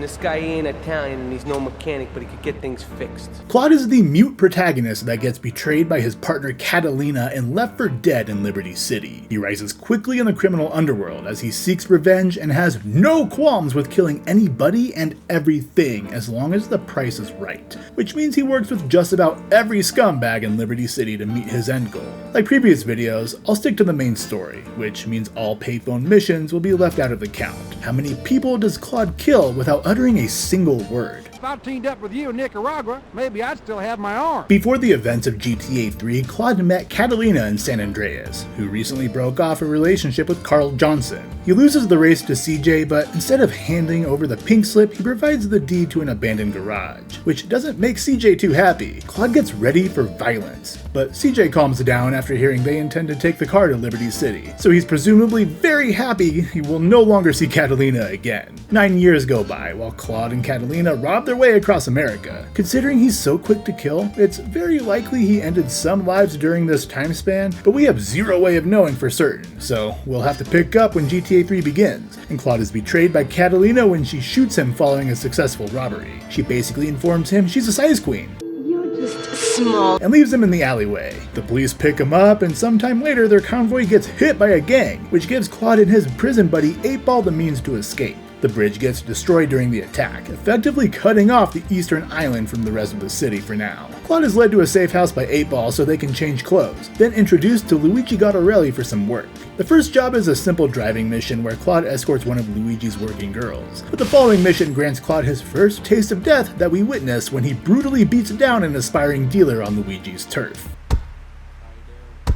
this guy ain't Italian and he's no mechanic, but he could get things fixed. Claude is the mute protagonist that gets betrayed by his partner Catalina and left for dead in Liberty City. He rises quickly in the criminal underworld as he seeks revenge and has no qualms with killing anybody and everything as long as the price is right, which means he works with just about every scumbag in Liberty City to meet his end goal. Like previous videos, I'll stick to the main story, which means all payphone missions will be left out of the count. How many people does Claude kill without uttering a single word? If I teamed up with you in Nicaragua, maybe I'd still have my arm. Before the events of GTA 3, Claude met Catalina in San Andreas, who recently broke off a relationship with Carl Johnson. He loses the race to CJ, but instead of handing over the pink slip, he provides the deed to an abandoned garage, which doesn't make CJ too happy. Claude gets ready for violence, but CJ calms down after hearing they intend to take the car to Liberty City, so he's presumably very happy he will no longer see Catalina again. 9 years go by while Claude and Catalina rob their way across America. Considering he's so quick to kill, it's very likely he ended some lives during this time span, but we have zero way of knowing for certain, so we'll have to pick up when GTA 3 begins, and Claude is betrayed by Catalina when she shoots him following a successful robbery. She basically informs him she's a size queen, small, and leaves him in the alleyway. The police pick him up, and sometime later their convoy gets hit by a gang, which gives Claude and his prison buddy 8-Ball the means to escape. The bridge gets destroyed during the attack, effectively cutting off the eastern island from the rest of the city for now. Claude is led to a safe house by 8-Ball so they can change clothes, then introduced to Luigi Gattarelli for some work. The first job is a simple driving mission where Claude escorts one of Luigi's working girls, but the following mission grants Claude his first taste of death that we witness when he brutally beats down an aspiring dealer on Luigi's turf.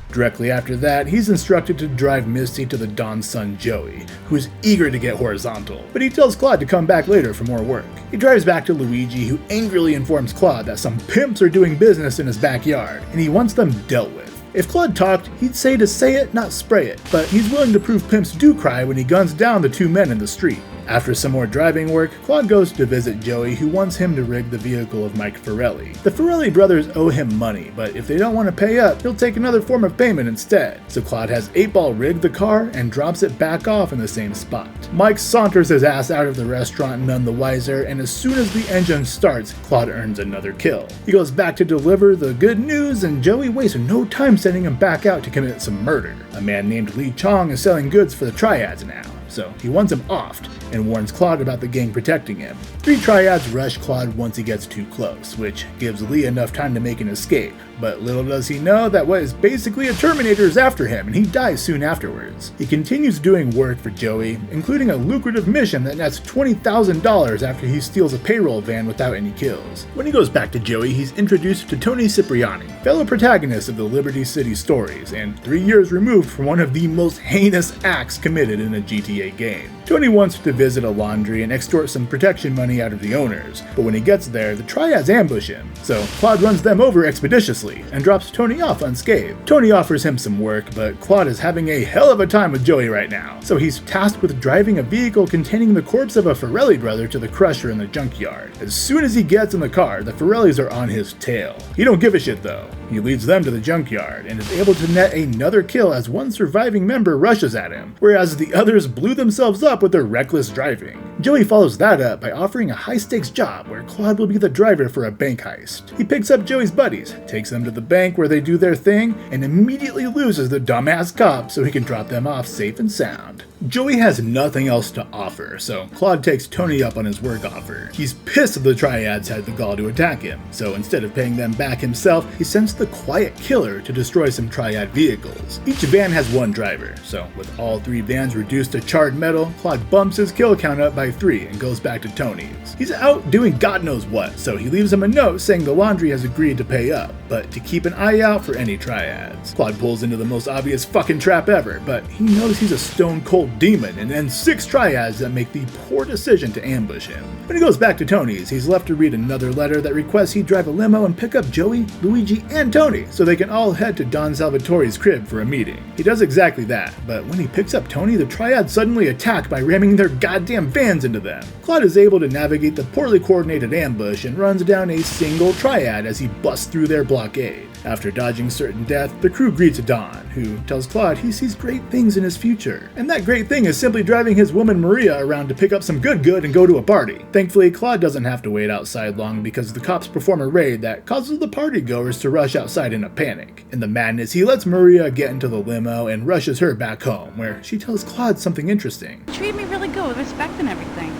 Directly after that, he's instructed to drive Misty to the Don's son Joey, who is eager to get horizontal, but he tells Claude to come back later for more work. He drives back to Luigi, who angrily informs Claude that some pimps are doing business in his backyard, and he wants them dealt with. If Claude talked, he'd say to say it, not spray it, but he's willing to prove pimps do cry when he guns down the two men in the street. After some more driving work, Claude goes to visit Joey, who wants him to rig the vehicle of Mike Farelli. The Farelli brothers owe him money, but if they don't want to pay up, he'll take another form of payment instead. So Claude has 8-Ball rig the car and drops it back off in the same spot. Mike saunters his ass out of the restaurant none the wiser, and as soon as the engine starts, Claude earns another kill. He goes back to deliver the good news, and Joey wastes no time sending him back out to commit some murder. A man named Lee Chong is selling goods for the triads now, so he wants him offed and warns Claude about the gang protecting him. 3 triads rush Claude once he gets too close, which gives Lee enough time to make an escape, but little does he know that what is basically a Terminator is after him and he dies soon afterwards. He continues doing work for Joey, including a lucrative mission that nets $20,000 after he steals a payroll van without any kills. When he goes back to Joey, he's introduced to Tony Cipriani, fellow protagonist of the Liberty City stories, and 3 years removed from one of the most heinous acts committed in a GTA game. Tony wants to visit a laundry and extort some protection money out of the owners, but when he gets there, the triads ambush him, so Claude runs them over expeditiously and drops Tony off unscathed. Tony offers him some work, but Claude is having a hell of a time with Joey right now, so he's tasked with driving a vehicle containing the corpse of a Farelli brother to the crusher in the junkyard. As soon as he gets in the car, the Farellis are on his tail. He don't give a shit though. He leads them to the junkyard and is able to net another kill as one surviving member rushes at him, whereas the others blew themselves up with their reckless driving. Joey follows that up by offering a high-stakes job where Claude will be the driver for a bank heist. He picks up Joey's buddies, takes them to the bank where they do their thing, and immediately loses the dumbass cop so he can drop them off safe and sound. Joey has nothing else to offer, so Claude takes Tony up on his work offer. He's pissed the triads had the gall to attack him, so instead of paying them back himself, he sends the Quiet Killer to destroy some triad vehicles. Each van has one driver, so with all 3 vans reduced to charred metal, Claude bumps his kill count up by 3 and goes back to Tony's. He's out doing God knows what, so he leaves him a note saying the laundry has agreed to pay up, but to keep an eye out for any triads. Claude pulls into the most obvious fucking trap ever, but he knows he's a stone cold demon and then 6 triads that make the poor decision to ambush him. When he goes back to Tony's, he's left to read another letter that requests he drive a limo and pick up Joey, Luigi, and Tony so they can all head to Don Salvatore's crib for a meeting. He does exactly that, but when he picks up Tony, the triads suddenly attack by ramming their goddamn vans into them. Claude is able to navigate the poorly coordinated ambush and runs down a single triad as he busts through their blockade. After dodging certain death, the crew greets Don, who tells Claude he sees great things in his future, and that great thing is simply driving his woman Maria around to pick up some good and go to a party. Thankfully, Claude doesn't have to wait outside long because the cops perform a raid that causes the partygoers to rush outside in a panic. In the madness, he lets Maria get into the limo and rushes her back home, where she tells Claude something interesting. You treat me really good with respect and everything.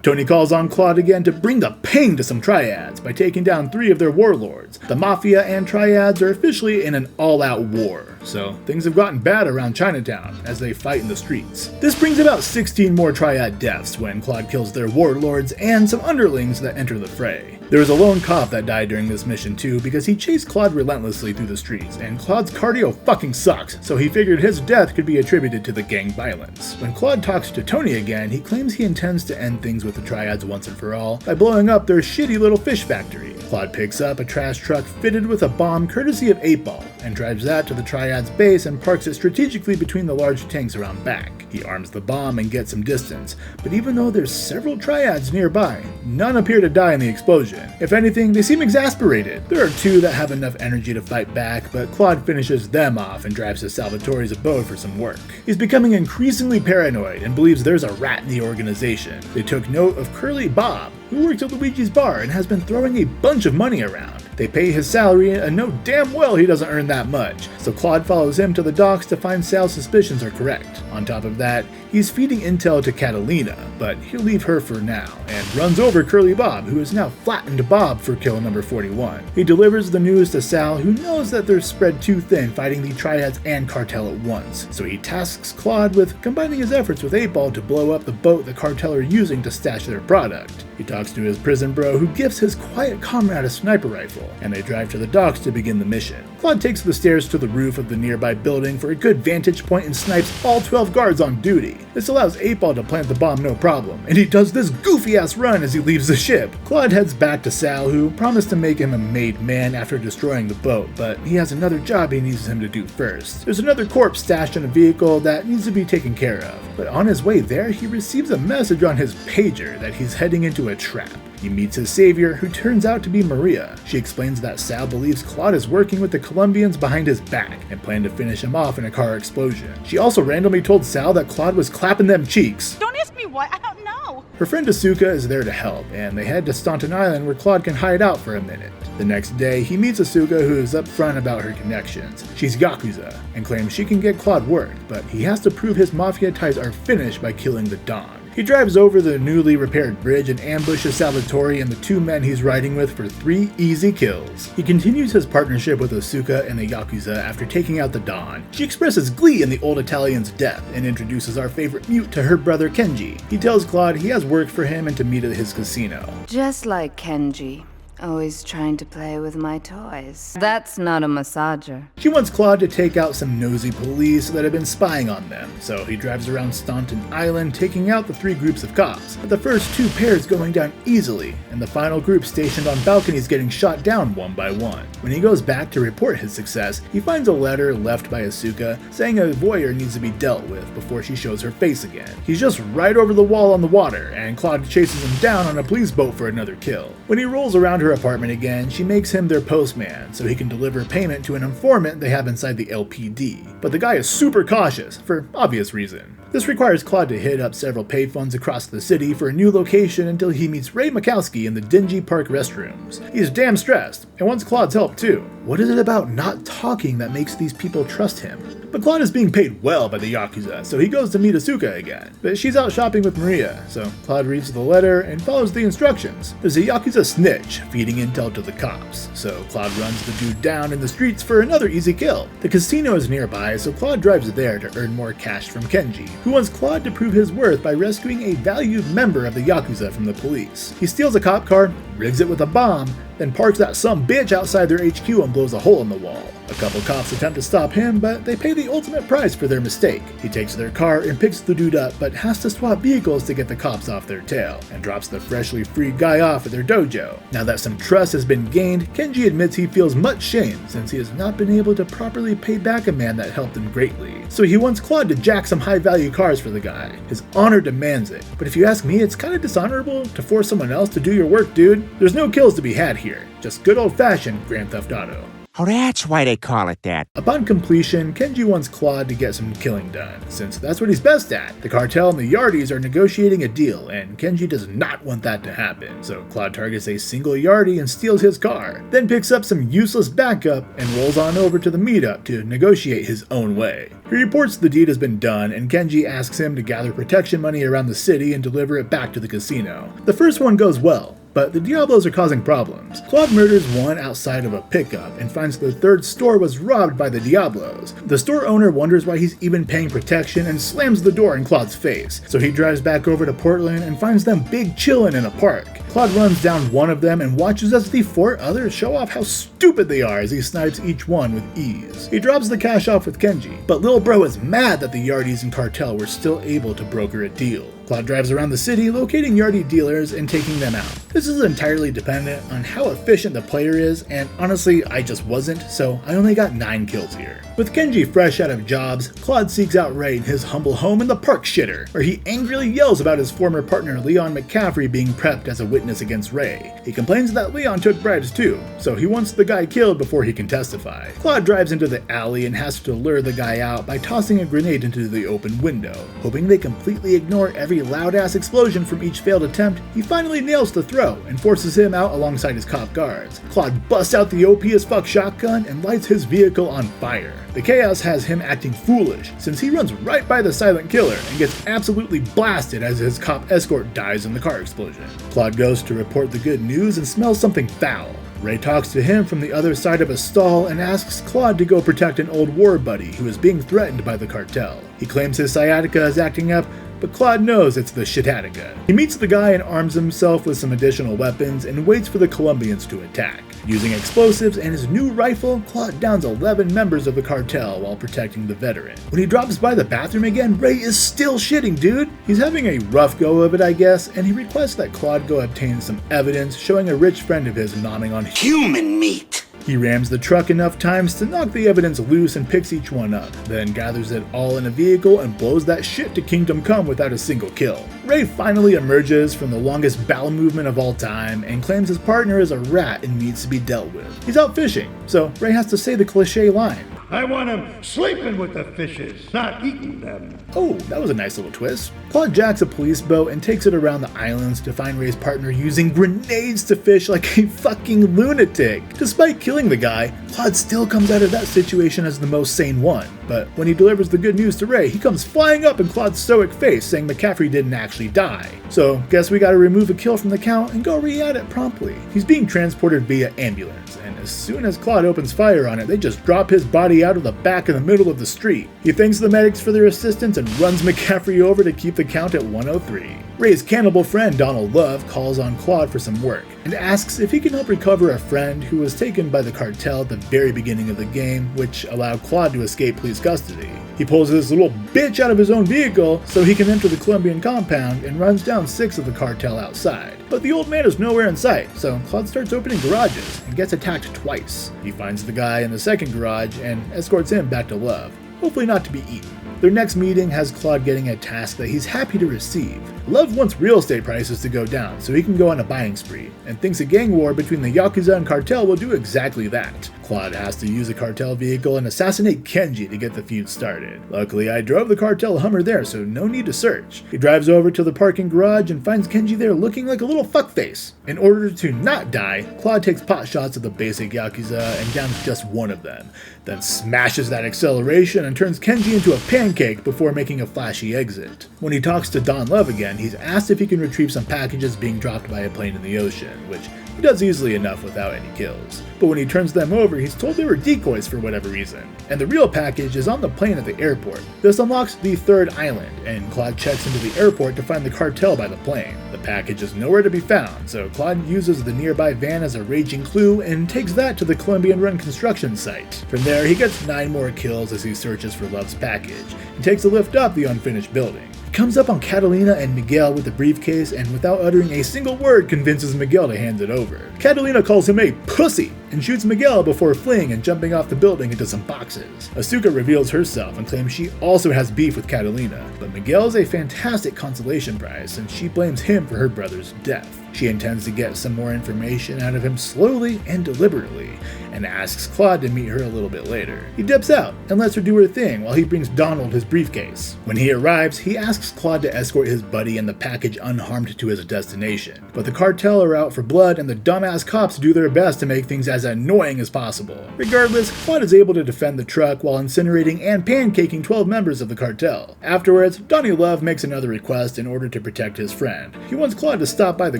Tony calls on Claude again to bring the pain to some triads by taking down 3 of their warlords. The Mafia and triads are officially in an all-out war, so things have gotten bad around Chinatown as they fight in the streets. This brings about 16 more triad deaths when Claude kills their warlords and some underlings that enter the fray. There was a lone cop that died during this mission too because he chased Claude relentlessly through the streets, and Claude's cardio fucking sucks, so he figured his death could be attributed to the gang violence. When Claude talks to Tony again, he claims he intends to end things with the triads once and for all by blowing up their shitty little fish factory. Claude picks up a trash truck fitted with a bomb courtesy of 8-Ball and drives that to the triad's base and parks it strategically between the large tanks around back. He arms the bomb and gets some distance, but even though there's several triads nearby, none appear to die in the explosion. If anything, they seem exasperated. There are 2 that have enough energy to fight back, but Claude finishes them off and drives to Salvatore's abode for some work. He's becoming increasingly paranoid and believes there's a rat in the organization. They took note of Curly Bob, who works at Luigi's bar and has been throwing a bunch of money around. They pay his salary and know damn well he doesn't earn that much, so Claude follows him to the docks to find Sal's suspicions are correct. On top of that, he's feeding intel to Catalina, but he'll leave her for now, and runs over Curly Bob, who has now flattened Bob for kill number 41. He delivers the news to Sal, who knows that they're spread too thin fighting the Triads and Cartel at once, so he tasks Claude with combining his efforts with 8-Ball to blow up the boat the Cartel are using to stash their product. He talks to his prison bro, who gives his quiet comrade a sniper rifle, and they drive to the docks to begin the mission. Claude takes the stairs to the roof of the nearby building for a good vantage point and snipes all 12 guards on duty. This allows 8-Ball to plant the bomb no problem, and he does this goofy-ass run as he leaves the ship. Claude heads back to Sal, who promised to make him a made man after destroying the boat, but he has another job he needs him to do first. There's another corpse stashed in a vehicle that needs to be taken care of, but on his way there, he receives a message on his pager that he's heading into a trap. He meets his savior, who turns out to be Maria. She explains that Sal believes Claude is working with the Colombians behind his back and planned to finish him off in a car explosion. She also randomly told Sal that Claude was clapping them cheeks. Don't ask me why, I don't know. Her friend Asuka is there to help, and they head to Staunton Island where Claude can hide out for a minute. The next day, he meets Asuka, who is upfront about her connections. She's Yakuza, and claims she can get Claude work, but he has to prove his mafia ties are finished by killing the Don. He drives over the newly repaired bridge and ambushes Salvatore and the 2 men he's riding with for 3 easy kills. He continues his partnership with Asuka and the Yakuza after taking out the Don. She expresses glee in the old Italian's death and introduces our favorite mute to her brother Kenji. He tells Claude he has work for him and to meet at his casino. Just like Kenji. Always trying to play with my toys. That's not a massager. She wants Claude to take out some nosy police that have been spying on them, so he drives around Staunton Island taking out the 3 groups of cops, but the first 2 pairs going down easily, and the final group stationed on balconies getting shot down one by one. When he goes back to report his success, he finds a letter left by Asuka saying a voyeur needs to be dealt with before she shows her face again. He's just right over the wall on the water, and Claude chases him down on a police boat for another kill. When he rolls around her apartment again, she makes him their postman so he can deliver payment to an informant they have inside the LPD. But the guy is super cautious, for obvious reason. This requires Claude to hit up several payphones across the city for a new location until he meets Ray Mikowski in the dingy park restrooms. He is damn stressed, and wants Claude's help too. What is it about not talking that makes these people trust him? But Claude is being paid well by the Yakuza, so he goes to meet Asuka again. But she's out shopping with Maria, so Claude reads the letter and follows the instructions. There's a Yakuza snitch feeding intel to the cops, so Claude runs the dude down in the streets for another easy kill. The casino is nearby, so Claude drives there to earn more cash from Kenji, who wants Claude to prove his worth by rescuing a valued member of the Yakuza from the police. He steals a cop car, rigs it with a bomb, then parks that some bitch outside their HQ and blows a hole in the wall. A couple cops attempt to stop him, but they pay the ultimate price for their mistake. He takes their car and picks the dude up, but has to swap vehicles to get the cops off their tail, and drops the freshly freed guy off at their dojo. Now that some trust has been gained, Kenji admits he feels much shame since he has not been able to properly pay back a man that helped him greatly. So he wants Claude to jack some high-value cars for the guy. His honor demands it, but if you ask me, it's kinda dishonorable to force someone else to do your work, dude. There's no kills to be had here. Just good old-fashioned Grand Theft Auto. Oh, that's why they call it that. Upon completion, Kenji wants Claude to get some killing done, since that's what he's best at. The cartel and the Yardis are negotiating a deal, and Kenji does not want that to happen, so Claude targets a single Yardi and steals his car, then picks up some useless backup and rolls on over to the meetup to negotiate his own way. He reports the deed has been done, and Kenji asks him to gather protection money around the city and deliver it back to the casino. The first one goes well, but the Diablos are causing problems. Claude murders one outside of a pickup and finds the third store was robbed by the Diablos. The store owner wonders why he's even paying protection and slams the door in Claude's face, so he drives back over to Portland and finds them big chillin' in a park. Claude runs down one of them and watches as the 4 others show off how stupid they are as he snipes each one with ease. He drops the cash off with Kenji, but Lil Bro is mad that the Yardis and cartel were still able to broker a deal. Claude drives around the city, locating Yardi dealers and taking them out. This is entirely dependent on how efficient the player is, and honestly, I just wasn't, so I only got 9 kills here. With Kenji fresh out of jobs, Claude seeks out Ray in his humble home in the Park Shitter, where he angrily yells about his former partner Leon McCaffrey being prepped as a witness against Ray. He complains that Leon took bribes too, so he wants the guy killed before he can testify. Claude drives into the alley and has to lure the guy out by tossing a grenade into the open window. Hoping they completely ignore every loud-ass explosion from each failed attempt, he finally nails the throw and forces him out alongside his cop guards. Claude busts out the OP as fuck shotgun and lights his vehicle on fire. The chaos has him acting foolish, since he runs right by the silent killer and gets absolutely blasted as his cop escort dies in the car explosion. Claude goes to report the good news and smells something foul. Ray talks to him from the other side of a stall and asks Claude to go protect an old war buddy who is being threatened by the cartel. He claims his sciatica is acting up, but Claude knows it's the shitatica. He meets the guy and arms himself with some additional weapons and waits for the Colombians to attack. Using explosives and his new rifle, Claude downs 11 members of the cartel while protecting the veteran. When he drops by the bathroom again, Ray is still shitting, dude. He's having a rough go of it, I guess, and he requests that Claude go obtain some evidence showing a rich friend of his nomming on Human meat. He rams the truck enough times to knock the evidence loose and picks each one up, then gathers it all in a vehicle and blows that shit to Kingdom Come without a single kill. Ray finally emerges from the longest bowel movement of all time and claims his partner is a rat and needs to be dealt with. He's out fishing, so Ray has to say the cliche line. I want him sleeping with the fishes, not eating them. Oh, that was a nice little twist. Claude jacks a police boat and takes it around the islands to find Ray's partner using grenades to fish like a fucking lunatic. Despite killing the guy, Claude still comes out of that situation as the most sane one. But when he delivers the good news to Ray, he comes flying up in Claude's stoic face saying McCaffrey didn't actually die. So guess we gotta remove a kill from the count and go re-add it promptly. He's being transported via ambulance, and as soon as Claude opens fire on it, they just drop his body out of the back in the middle of the street. He thanks the medics for their assistance and runs McCaffrey over to keep the count at 103. Ray's cannibal friend Donald Love calls on Claude for some work and asks if he can help recover a friend who was taken by the cartel at the very beginning of the game, which allowed Claude to escape police custody. He pulls this little bitch out of his own vehicle so he can enter the Colombian compound and runs down 6 of the cartel outside. But the old man is nowhere in sight, so Claude starts opening garages and gets attacked twice. He finds the guy in the second garage and escorts him back to Love, hopefully not to be eaten. Their next meeting has Claude getting a task that he's happy to receive. Love wants real estate prices to go down so he can go on a buying spree, and thinks a gang war between the Yakuza and cartel will do exactly that. Claude has to use a cartel vehicle and assassinate Kenji to get the feud started. Luckily, I drove the cartel Hummer there, so no need to search. He drives over to the parking garage and finds Kenji there looking like a little fuckface. In order to not die, Claude takes pot shots of the basic Yakuza and downs just one of them, then smashes that acceleration and turns Kenji into a pancake before making a flashy exit. When he talks to Don Love again, he's asked if he can retrieve some packages being dropped by a plane in the ocean, which he does easily enough without any kills. But when he turns them over, he's told they were decoys for whatever reason, and the real package is on the plane at the airport. This unlocks the third island, and Claude checks into the airport to find the cartel by the plane. The package is nowhere to be found, so Claude uses the nearby van as a raging clue and takes that to the Colombian-run construction site. From there, he gets 9 more kills as he searches for Love's package, and takes a lift up the unfinished building. Comes up on Catalina and Miguel with the briefcase and without uttering a single word convinces Miguel to hand it over. Catalina calls him a pussy and shoots Miguel before fleeing and jumping off the building into some boxes. Asuka reveals herself and claims she also has beef with Catalina, but Miguel is a fantastic consolation prize since she blames him for her brother's death. She intends to get some more information out of him slowly and deliberately, and asks Claude to meet her a little bit later. He dips out and lets her do her thing while he brings Donald his briefcase. When he arrives, he asks Claude to escort his buddy and the package unharmed to his destination, but the cartel are out for blood and the dumbass cops do their best to make things as annoying as possible. Regardless, Claude is able to defend the truck while incinerating and pancaking 12 members of the cartel. Afterwards, Donnie Love makes another request in order to protect his friend. He wants Claude to stop by the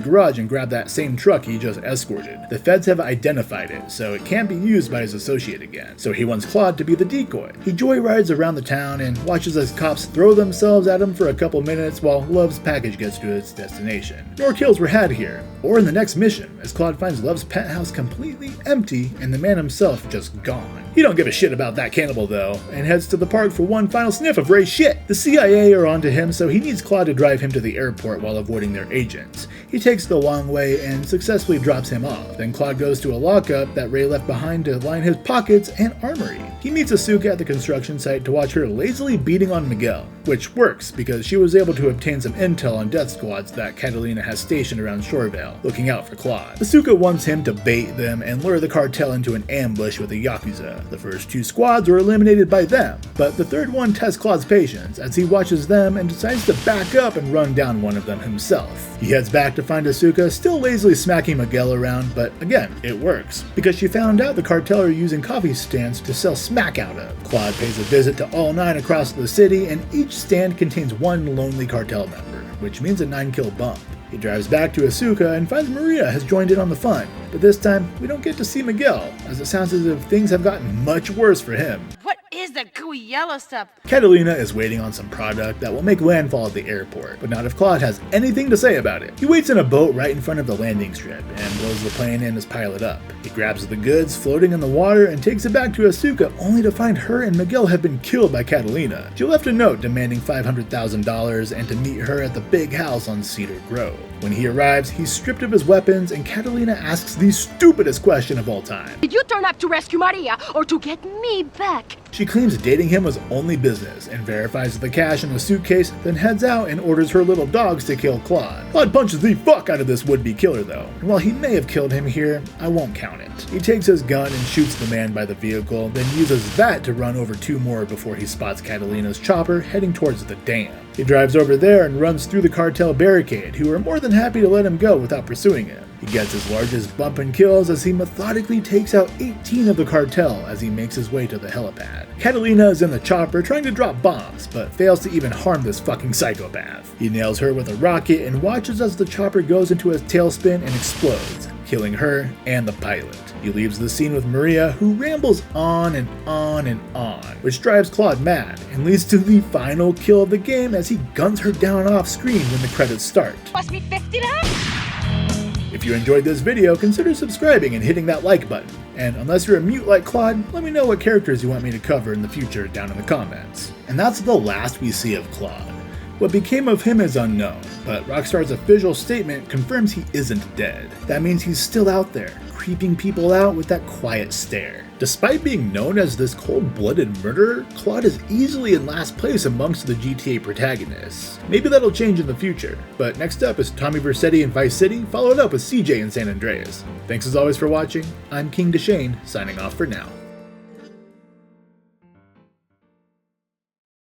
garage and grab that same truck he just escorted. The feds have identified it, so it can't be used by his associate again, so he wants Claude to be the decoy. He joyrides around the town and watches as cops throw themselves at him for a couple minutes while Love's package gets to its destination. No kills were had here, or in the next mission, as Claude finds Love's penthouse completely empty and the man himself just gone. He don't give a shit about that cannibal though, and heads to the park for one final sniff of Ray's shit. The CIA are onto him, so he needs Claude to drive him to the airport while avoiding their agents. He takes the long way and successfully drops him off. Then Claude goes to a lockup that Ray left behind to line his pockets and armory. He meets Asuka at the construction site to watch her lazily beating on Miguel, which works because she was able to obtain some intel on death squads that Catalina has stationed around Shorevale, looking out for Claude. Asuka wants him to bait them and lure the cartel into an ambush with the Yakuza. The first two squads were eliminated by them, but the third one tests Claude's patience as he watches them and decides to back up and run down one of them himself. He heads back to find Asuka still lazily smacking Miguel around, but again, it works, because she found out the cartel are using coffee stands to sell smack out of. Claude pays a visit to all 9 across the city, and each stand contains one lonely cartel member, which means a 9-kill bump. He drives back to Asuka and finds Maria has joined in on the fun, but this time we don't get to see Miguel, as it sounds as if things have gotten much worse for him. What is that gooey yellow stuff? Catalina is waiting on some product that will make landfall at the airport, but not if Claude has anything to say about it. He waits in a boat right in front of the landing strip and blows the plane in as pilot up. He grabs the goods floating in the water and takes it back to Asuka, only to find her and Miguel have been killed by Catalina. She left a note demanding $500,000 and to meet her at the big house on Cedar Grove. When he arrives, he's stripped of his weapons and Catalina asks the stupidest question of all time. Did you turn up to rescue Maria or to get me back? She claims dating him was only business and verifies the cash in the suitcase, then heads out and orders her little dogs to kill Claude. Claude punches the fuck out of this would-be killer though, and while he may have killed him here, I won't count it. He takes his gun and shoots the man by the vehicle, then uses that to run over 2 more before he spots Catalina's chopper heading towards the dam. He drives over there and runs through the cartel barricade, who are more than happy to let him go without pursuing him. He gets his largest bump and kills as he methodically takes out 18 of the cartel as he makes his way to the helipad. Catalina is in the chopper trying to drop bombs, but fails to even harm this fucking psychopath. He nails her with a rocket and watches as the chopper goes into a tailspin and explodes, killing her and the pilot. He leaves the scene with Maria, who rambles on and on and on, which drives Claude mad and leads to the final kill of the game as he guns her down off screen when the credits start. Must be 50 now? If you enjoyed this video, consider subscribing and hitting that like button. And unless you're a mute like Claude, let me know what characters you want me to cover in the future down in the comments. And that's the last we see of Claude. What became of him is unknown, but Rockstar's official statement confirms he isn't dead. That means he's still out there, creeping people out with that quiet stare. Despite being known as this cold-blooded murderer, Claude is easily in last place amongst the GTA protagonists. Maybe that'll change in the future, but next up is Tommy Vercetti in Vice City, followed up with CJ in San Andreas. Thanks as always for watching. I'm King Deschain, signing off for now.